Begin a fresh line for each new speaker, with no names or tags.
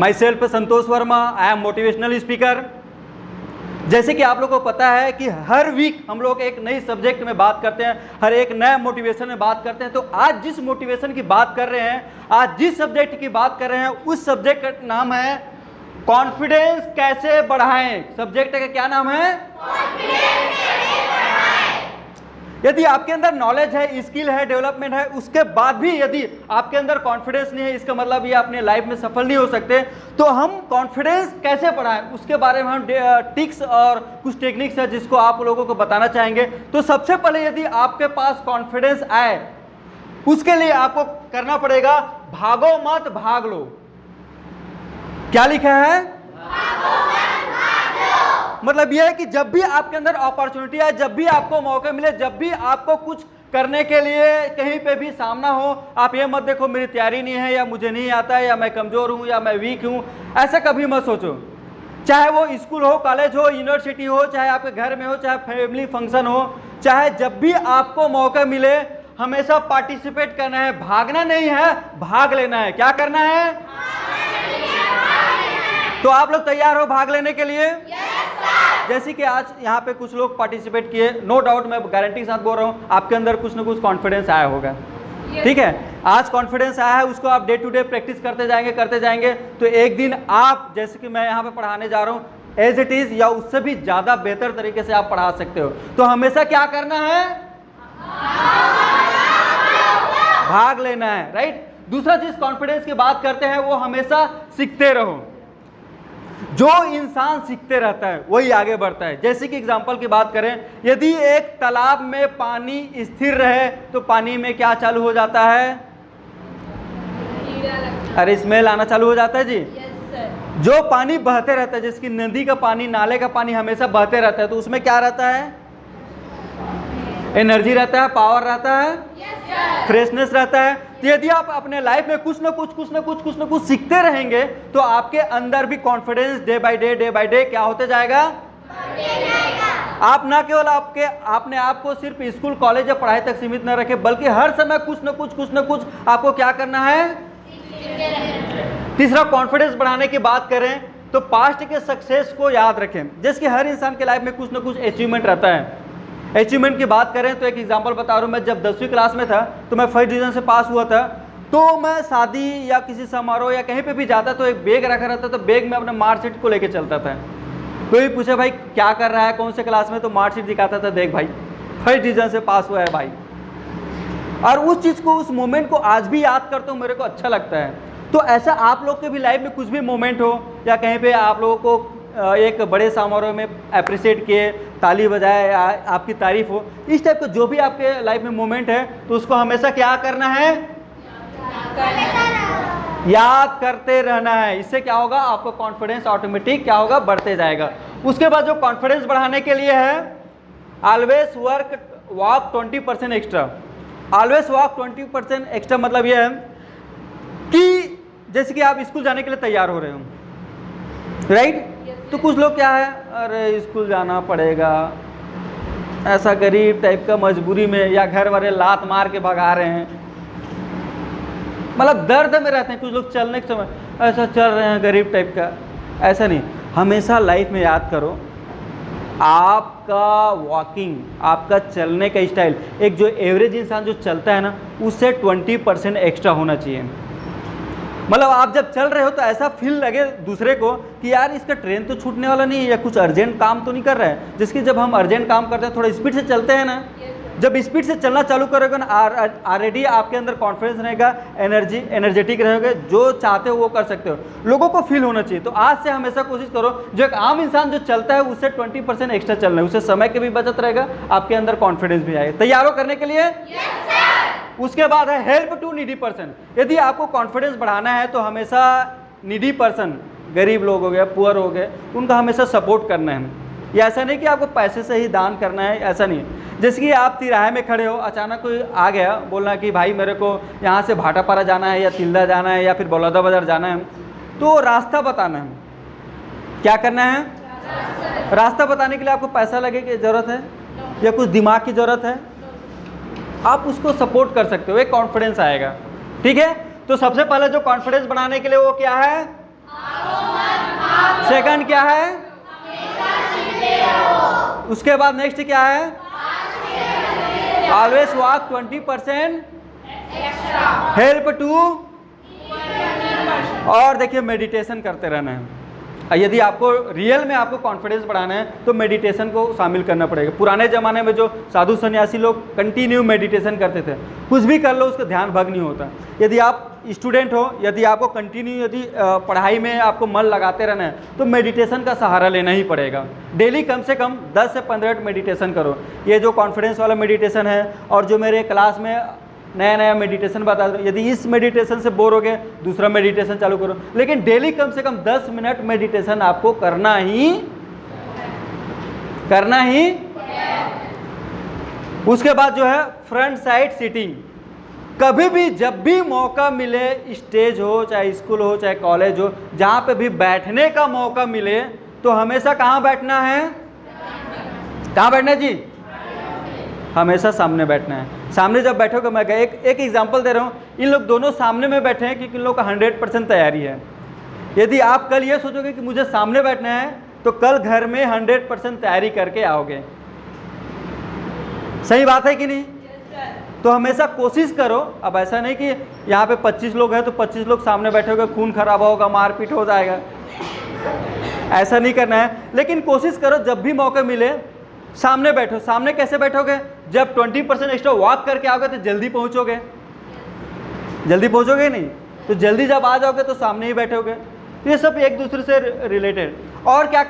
My self Santosh Verma, I am motivational speaker. जैसे कि आप लोगों को पता है कि हर वीक हम लोग एक नई सब्जेक्ट में बात करते हैं, हर एक नया मोटिवेशन में बात करते हैं। तो आज जिस मोटिवेशन की बात कर रहे हैं, आज जिस सब्जेक्ट की बात कर रहे हैं, उस सब्जेक्ट का नाम है कॉन्फिडेंस कैसे बढ़ाएं। सब्जेक्ट का क्या नाम है? कॉन्फिडेंस कैसे बढ़ाएं। यदि आपके अंदर नॉलेज है, स्किल है, डेवलपमेंट है, उसके बाद भी यदि आपके अंदर कॉन्फिडेंस नहीं है, इसका मतलब ये अपने लाइफ में सफल नहीं हो सकते। तो हम कॉन्फिडेंस कैसे बढ़ाएं, उसके बारे में हम टिक्स और कुछ टेक्निक्स है जिसको आप लोगों को बताना चाहेंगे। तो सबसे पहले यदि आपके पास कॉन्फिडेंस आए, उसके लिए आपको करना पड़ेगा भागो मत भाग लो। क्या लिखा है? भागो मत भाग लो। मतलब यह है कि जब भी आपके अंदर अपॉर्चुनिटी आए, जब भी आपको मौके मिले, जब भी आपको कुछ करने के लिए कहीं पे भी सामना हो, आप ये मत देखो मेरी तैयारी नहीं है, या मुझे नहीं आता है, या मैं कमजोर हूं, या मैं वीक हूं। ऐसा कभी मत सोचो। चाहे वो स्कूल हो, कॉलेज हो, यूनिवर्सिटी हो, चाहे आपके घर में हो, चाहे फैमिली फंक्शन हो, चाहे जब भी आपको मौका मिले, हमेशा पार्टिसिपेट करना है। भागना नहीं है, भाग लेना है। क्या करना है? तो आप लोग तैयार हो भाग लेने के लिए? जैसे कि आज यहाँ पे कुछ लोग पार्टिसिपेट किए, नो डाउट मैं गारंटी के साथ बोल रहा हूँ आपके अंदर कुछ ना कुछ कॉन्फिडेंस आया होगा। ठीक है, आज कॉन्फिडेंस आया है, उसको आप डे टू डे प्रैक्टिस करते जाएंगे तो एक दिन आप, जैसे कि मैं यहाँ पे पढ़ाने जा रहा हूँ, एज इट इज या उससे भी ज़्यादा बेहतर तरीके से आप पढ़ा सकते हो। तो हमेशा क्या करना है? भाग लेना है। राइट। दूसरा चीज कॉन्फिडेंस की बात करते हैं, वो हमेशा सीखते रहो। जो इंसान सीखते रहता है वही आगे बढ़ता है। जैसे कि एग्जांपल की बात करें, यदि एक तालाब में पानी स्थिर रहे तो पानी में क्या चालू हो जाता है? अरे स्मेल आना चालू हो जाता है जी। जो पानी बहते रहता है, जिसकी नदी का पानी, नाले का पानी हमेशा बहते रहता है, तो उसमें क्या रहता है? एनर्जी रहता है, पावर रहता है, फ्रेशनेस रहता है। तो यदि आप अपने लाइफ में कुछ ना कुछ सीखते रहेंगे तो आपके अंदर भी कॉन्फिडेंस डे बाय डे क्या होते जाएगा? आप ना केवल अपने आप को सिर्फ स्कूल कॉलेज या पढ़ाई तक सीमित न रखें, बल्कि हर समय कुछ ना कुछ आपको क्या करना है? तीसरा, कॉन्फिडेंस बढ़ाने की बात करें तो पास्ट के सक्सेस को याद रखें। जैसे कि हर इंसान के लाइफ में कुछ ना कुछ अचीवमेंट रहता है। अचीवमेंट की बात करें तो एक एग्जांपल बता रहा हूँ, मैं जब 10वीं क्लास में था तो मैं फर्स्ट डिवीजन से पास हुआ था। तो मैं शादी या किसी समारोह या कहीं पे भी जाता तो एक बैग रखा रहता, तो बैग में अपने मार्कशीट को लेके चलता था। कोई पूछे भाई क्या कर रहा है, कौन से क्लास में, तो मार्कशीट दिखाता था, देख भाई फर्स्ट डिवीजन से पास हुआ है भाई। और उस चीज़ को, उस मोमेंट को आज भी याद करता हूँ, मेरे को अच्छा लगता है। तो ऐसा आप लोग के भी लाइफ में कुछ भी मोमेंट हो, या कहीं पे आप लोगों को एक बड़े समारोह में अप्रिशिएट किए, ताली बजाए, आपकी तारीफ हो, इस टाइप का जो भी आपके लाइफ में मोमेंट है, तो उसको हमेशा क्या करना है? याद करते रहना है। इससे क्या होगा? आपका कॉन्फिडेंस ऑटोमेटिक क्या होगा? बढ़ते जाएगा। उसके बाद जो कॉन्फिडेंस बढ़ाने के लिए है, always walk 20% extra. Always walk 20% extra मतलब यह है कि जैसे कि आप स्कूल जाने के लिए तैयार हो रहे हो, राइट? तो कुछ लोग क्या है, अरे स्कूल जाना पड़ेगा, ऐसा गरीब टाइप का मजबूरी में, या घर वाले लात मार के भगा रहे हैं, मतलब दर्द में रहते हैं। कुछ लोग चलने के समय ऐसा चल रहे हैं गरीब टाइप का। ऐसा नहीं, हमेशा लाइफ में याद करो, आपका वॉकिंग, आपका चलने का स्टाइल, एक जो एवरेज इंसान जो चलता है ना, उससे 20% एक्स्ट्रा होना चाहिए। मतलब आप जब चल रहे हो तो ऐसा फील लगे दूसरे को कि यार इसका ट्रेन तो छूटने वाला नहीं है, या कुछ अर्जेंट काम तो नहीं कर रहा है। जिसकी जब हम अर्जेंट काम करते हैं, थोड़ा स्पीड से चलते हैं ना, जब स्पीड से चलना चालू करोगे ना, ऑलरेडी आपके अंदर कॉन्फिडेंस रहेगा, एनर्जेटिक रहोगे, जो चाहते हो वो कर सकते हो। लोगों को फील होना चाहिए। तो आज से हमेशा कोशिश करो, जो एक आम इंसान जो चलता है उससे 20% एक्स्ट्रा चलना है, उससे समय की भी बचत रहेगा, आपके अंदर कॉन्फिडेंस भी आएगा। तैयार हो करने के लिए? उसके बाद है हेल्प टू नीडी पर्सन। यदि आपको कॉन्फिडेंस बढ़ाना है तो हमेशा नीडी पर्सन, गरीब लोग हो गए, पुअर हो गए, उनका हमेशा सपोर्ट करना है। या ऐसा नहीं कि आपको पैसे से ही दान करना है, ऐसा नहीं। जैसे कि आप तिराहे में खड़े हो, अचानक कोई आ गया बोलना कि भाई मेरे को यहाँ से भाटापारा जाना है, या तिल्दा जाना है, या फिर बलौदा बाजार जाना है, तो रास्ता बताना है। क्या करना है? रास्ता बताने के लिए आपको पैसा लगे की ज़रूरत है, या कुछ दिमाग की ज़रूरत है, आप उसको सपोर्ट कर सकते हो, एक कॉन्फिडेंस आएगा। ठीक है, तो सबसे पहले जो कॉन्फिडेंस बढ़ाने के लिए वो क्या है? सेकंड क्या है? उसके बाद नेक्स्ट क्या है? ऑलवेज वॉक 20% हेल्प टू, और देखिए मेडिटेशन करते रहना है। यदि आपको रियल में आपको कॉन्फिडेंस बढ़ाना है तो मेडिटेशन को शामिल करना पड़ेगा। पुराने ज़माने में जो साधु सन्यासी लोग कंटिन्यू मेडिटेशन करते थे, कुछ भी कर लो उसका ध्यान भंग नहीं होता। यदि आप स्टूडेंट हो, यदि आपको कंटिन्यू यदि पढ़ाई में आपको मन लगाते रहना है तो मेडिटेशन का सहारा लेना ही पड़ेगा। डेली कम से कम 10 से 15 मिनट मेडिटेशन करो। ये जो कॉन्फिडेंस वाला मेडिटेशन है और जो मेरे क्लास में नया नया मेडिटेशन बता दो, यदि इस मेडिटेशन से बोर हो गए दूसरा मेडिटेशन चालू करो, लेकिन डेली कम से कम 10 मिनट मेडिटेशन आपको करना ही उसके बाद जो है फ्रंट साइड सीटिंग। कभी भी जब भी मौका मिले, स्टेज हो चाहे स्कूल हो चाहे कॉलेज हो, जहाँ पे भी बैठने का मौका मिले तो हमेशा कहाँ बैठना है? कहाँ बैठना है जी? हमेशा सामने बैठना है। सामने जब बैठोगे, मैं एक एग्जांपल दे रहा हूँ, इन लोग दोनों सामने में बैठे हैं क्योंकि इन लोग का 100% तैयारी है। यदि आप कल ये सोचोगे कि मुझे सामने बैठना है तो कल घर में 100% तैयारी करके आओगे। सही बात है कि नहीं? तो हमेशा कोशिश करो। अब ऐसा नहीं कि यहाँ पे 25 लोग हैं तो 25 लोग सामने बैठोगे, खून खराबा होगा, मारपीट हो जाएगा, ऐसा नहीं करना है। लेकिन कोशिश करो जब भी मौका मिले सामने बैठो। सामने कैसे बैठोगे? जब 20% एक्स्ट्रा वॉक करके आओगे तो जल्दी पहुँचोगे नहीं? तो जल्दी जब आ जाओगे तो सामने ही बैठोगे। ये सब एक दूसरे से रिलेटेड। और क्या